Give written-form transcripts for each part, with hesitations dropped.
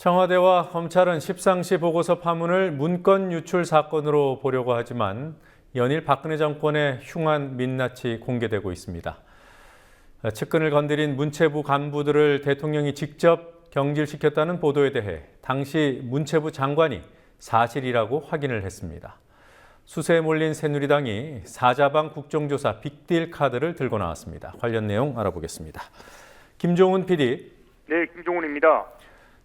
청와대와 검찰은 십상시 보고서 파문을 문건 유출 사건으로 보려고 하지만 연일 박근혜 정권의 흉한 민낯이 공개되고 있습니다. 측근을 건드린 문체부 간부들을 대통령이 직접 경질시켰다는 보도에 대해 당시 문체부 장관이 사실이라고 확인을 했습니다. 수세에 몰린 새누리당이 사자방 국정조사 빅딜 카드를 들고 나왔습니다. 관련 내용 알아보겠습니다. 김종훈 PD. 네, 김종훈입니다.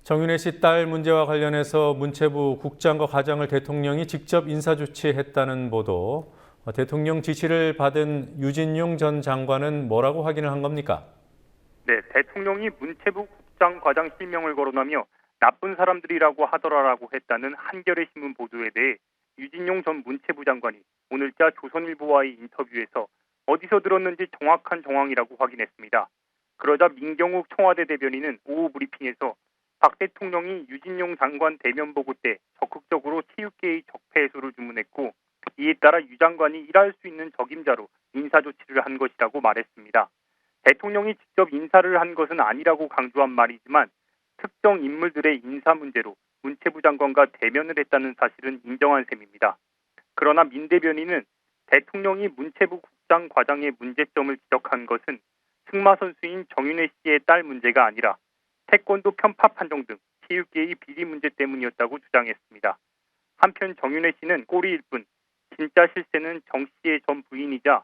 정윤회 씨 딸 문제와 관련해서 문체부 국장과 과장을 대통령이 직접 인사조치했다는 보도, 대통령 지시를 받은 유진용 전 장관은 뭐라고 확인을 한 겁니까? 네, 대통령이 문체부 국장, 과장 실명을 거론하며 나쁜 사람들이라고 하더라라고 했다는 한겨레 신문 보도에 대해 유진용 전 문체부 장관이 오늘자 조선일보와의 인터뷰에서 어디서 들었는지 정확한 정황이라고 확인했습니다. 그러자 민경욱 청와대 대변인은 오후 브리핑에서 박 대통령이 유진용 장관 대면 보고 때 적극적으로 체육계의 적폐 해소를 주문했고, 이에 따라 유 장관이 일할 수 있는 적임자로 인사조치를 한 것이라고 말했습니다. 대통령이 직접 인사를 한 것은 아니라고 강조한 말이지만 특정 인물들의 인사 문제로 문체부 장관과 대면을 했다는 사실은 인정한 셈입니다. 그러나 민 대변인은 대통령이 문체부 국장, 과장의 문제점을 지적한 것은 승마 선수인 정윤회 씨의 딸 문제가 아니라 태권도 편파 판정 등 체육계의 비리 문제 때문이었다고 주장했습니다. 한편 정윤회 씨는 꼬리일 뿐 진짜 실세는 정 씨의 전 부인이자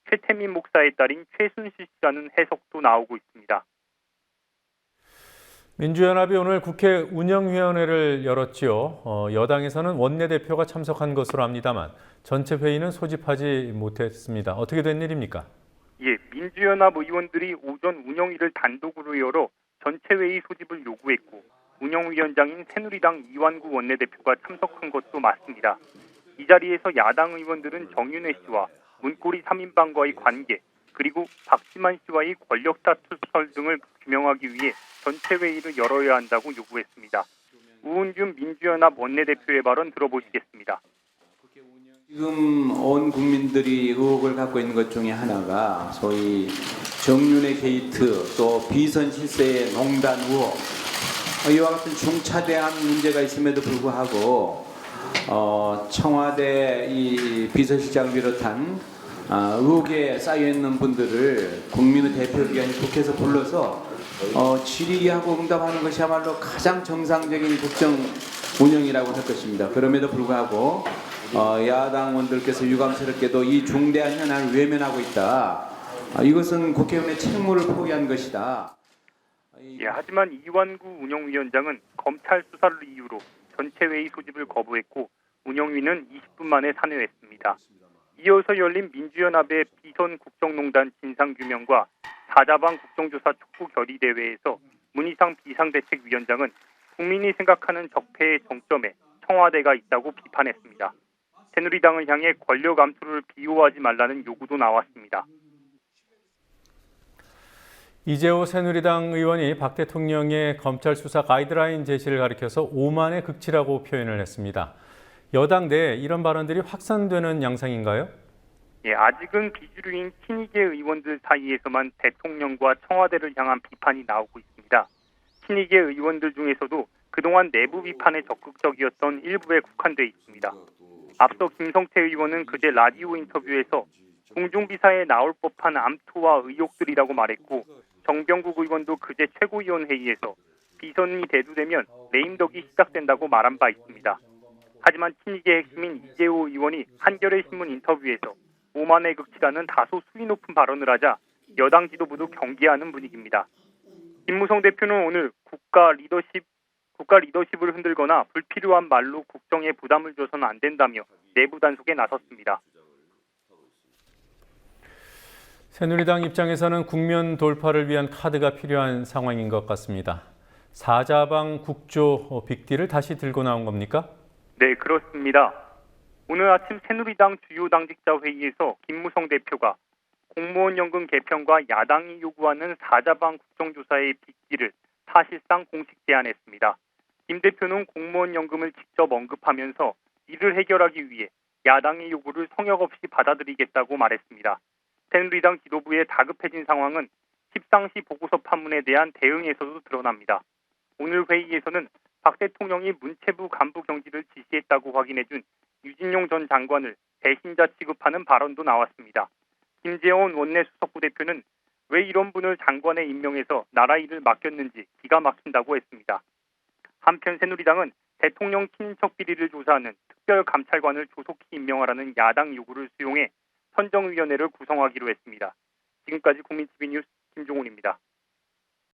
최태민 목사의 딸인 최순실 씨라는 해석도 나오고 있습니다. 민주연합이 오늘 국회 운영위원회를 열었지요. 여당에서는 원내대표가 참석한 것으로 압니다만 전체 회의는 소집하지 못했습니다. 어떻게 된 일입니까? 예, 민주연합 의원들이 오전 운영위를 단독으로 열어 전체 회의 소집을 요구했고, 운영위원장인 새누리당 이완구 원내대표가 참석한 것도 맞습니다. 이 자리에서 야당 의원들은 정윤회 씨와 문고리 3인방과의 관계, 그리고 박지만 씨와의 권력 다투설 등을 규명하기 위해 전체 회의를 열어야 한다고 요구했습니다. 우은균 민주연합 원내대표의 발언 들어보시겠습니다. 지금 온 국민들이 의혹을 갖고 있는 것 중에 하나가 소위 정윤회 게이트, 또 비선 실세의 농단 의혹, 이와 같은 중차대한 문제가 있음에도 불구하고 청와대 이 비서실장을 비롯한 의혹에 쌓여있는 분들을 국민의 대표기관인 국회에서 불러서 질의하고 응답하는 것이야말로 가장 정상적인 국정 운영이라고 할 것입니다. 그럼에도 불구하고 야당 의원들께서 유감스럽게도 이 중대한 현안을 외면하고 있다. 이것은 국회의원의 책무를 포기한 것이다. 예, 하지만 이완구 운영위원장은 검찰 수사를 이유로 전체 회의 소집을 거부했고 운영위는 20분 만에 산회했습니다. 이어서 열린 민주연합의 비선 국정농단 진상규명과 사자방 국정조사 촉구 결의 대회에서 문희상 비상대책위원장은 국민이 생각하는 적폐의 정점에 청와대가 있다고 비판했습니다. 새누리당을 향해 권력 암투를 비호하지 말라는 요구도 나왔습니다. 이재호 새누리당 의원이 박 대통령의 검찰 수사 가이드라인 제시를 가리켜서 오만의 극치라고 표현을 했습니다. 여당 내에 이런 발언들이 확산되는 양상인가요? 예, 아직은 비주류인 친이계 의원들 사이에서만 대통령과 청와대를 향한 비판이 나오고 있습니다. 친이계 의원들 중에서도 그동안 내부 비판에 적극적이었던 일부에 국한돼 있습니다. 앞서 김성태 의원은 그제 라디오 인터뷰에서 공중비사에 나올 법한 암투와 의혹들이라고 말했고, 정병국 의원도 그제 최고위원 회의에서 비선이 대두되면 레임덕이 시작된다고 말한 바 있습니다. 하지만 친이계 핵심인 이재호 의원이 한겨레 신문 인터뷰에서 오만의 극치라는 다소 수위 높은 발언을 하자 여당 지도부도 경계하는 분위기입니다. 김무성 대표는 오늘 국가 리더십을 흔들거나 불필요한 말로 국정에 부담을 줘서는 안 된다며 내부 단속에 나섰습니다. 새누리당 입장에서는 국면 돌파를 위한 카드가 필요한 상황인 것 같습니다. 사자방 국조 빅딜을 다시 들고 나온 겁니까? 네, 그렇습니다. 오늘 아침 새누리당 주요 당직자 회의에서 김무성 대표가 공무원 연금 개편과 야당이 요구하는 사자방 국정조사의 빅딜을 사실상 공식 제안했습니다. 김 대표는 공무원 연금을 직접 언급하면서 이를 해결하기 위해 야당의 요구를 성역 없이 받아들이겠다고 말했습니다. 새누리당 지도부의 다급해진 상황은 십상시 보고서 파문에 대한 대응에서도 드러납니다. 오늘 회의에서는 박 대통령이 문체부 간부 경질을 지시했다고 확인해준 유진용 전 장관을 배신자 취급하는 발언도 나왔습니다. 김재원 원내 수석부 대표는 왜 이런 분을 장관에 임명해서 나라 일을 맡겼는지 기가 막힌다고 했습니다. 한편 새누리당은 대통령 친인척 비리를 조사하는 특별감찰관을 조속히 임명하라는 야당 요구를 수용해 선정위원회를 구성하기로 했습니다. 지금까지 국민TV 뉴스 김종훈입니다.